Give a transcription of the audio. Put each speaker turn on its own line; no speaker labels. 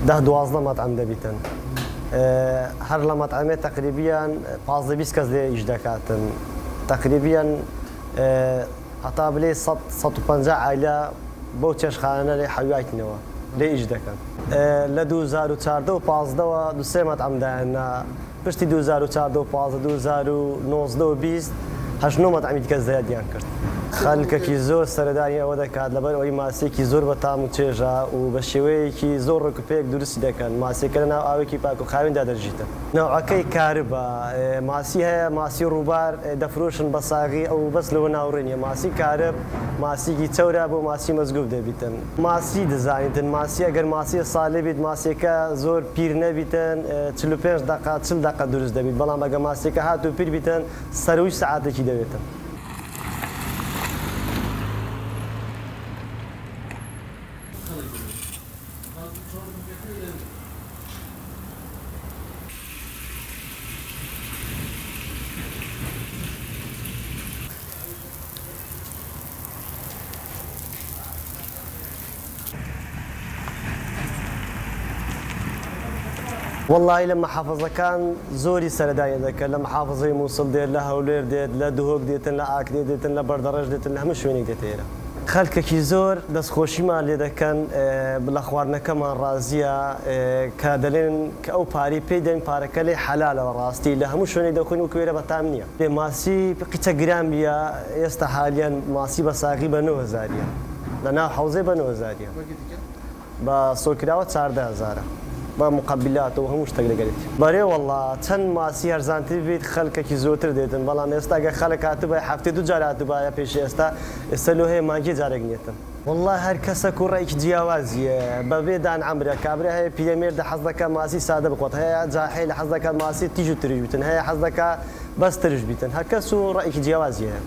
ده 12 مطعم دەبیتن هەر لە مەطعمێ تقریبیان 15-20 کەس لێ ئیش دەکاتن تقریبیان هەتا بلێ 150 عائلە بەو چێشتخانە لێ حەویایتنەوە لێ ئیش دەکەن لە 2014 و 15ەوە دوسێ مەطعم دایاننا پشتی 2014 و 15 2019 و 20 هەژنۆ مەطعمی دیکە زیادیان کرد خەڵکێکی زۆر سەرەدانی ئەوە دەکات لەبەر ئەوەی ماسێکی زۆر بە تام و چێژە و بە شێوەیەکی زۆر ڕێکوپێک دروستی دەکەن ماسێکە لە ناو ئاوێکی پاک و خاوێندا دەژیتن نەوعەکەی کاربە ماسی هەیە ماسی ڕووبار دەفرۆشن بە ساغی ئەو بەس لەوە ناوڕێنیە ماسی کارب ماسیکی چەورە بۆ ماسی مەزگوب دەبیتن ماسی دەزانیتن ماسی ئەگەر ماسی ساڵێ بیت ماسێکە زۆر پیر نەبیتن 45 دقه 40 دقه دروست دەبیت بەڵام ئەگە ماسێکە هات و پیر بیتن سەروی سەعاتێکی دەوێتن والله لە محافظەکان زۆری سەردانی دەکەن لە محافظەی مووسڵ دێت لە هەولێر دێت لە دهۆک دێتن لە ئاکرێ دێتن لە بەردەڕەش دێتن لە هەموو شوێنێک دێت ئێرە خەڵکێکی زۆر دەستخۆشیمان لێ دەکەن لە خواردنەکەمان ڕازیە کە دەڵێن کە ئەو پارەی پێی دەین پارەکە لێ حەلالەوە ڕاستی لە هەموو شوێنێک دەخۆین و کوێرە بەتام نییە پێ ماسی قیچە گران بیە ئێستا حالیان ماسی بە ساغی بە 9000 لە ناو حەوزەی بە 9000 بە سۆکراوە 14000 با مقابلات و هەموو شتێک دەگەێت بەرێ وەڵا چەند ماسی هەرزانتر بێت خەڵکێکی زۆرتر دێتن بەڵام ئێستا گە خەڵک هاتوبای هەفتەی 2 جار هاتوبایە پێش ئێستا لۆ هەیە مانگی جارێک نیێتن والله هەر کەسە و ڕێکی جیاوازیە بەبێ دان ئەمرە کابرا هەیە پیرەمێر لە حەز دەکات ماسی سادە بخۆت هەیە جاحی لە حەز دەکات ماسی تیژ و ترژ بیتن هەیە حەز دەکات بەس ترژ بیتن هەر کەس و ڕێکی جیاوازیە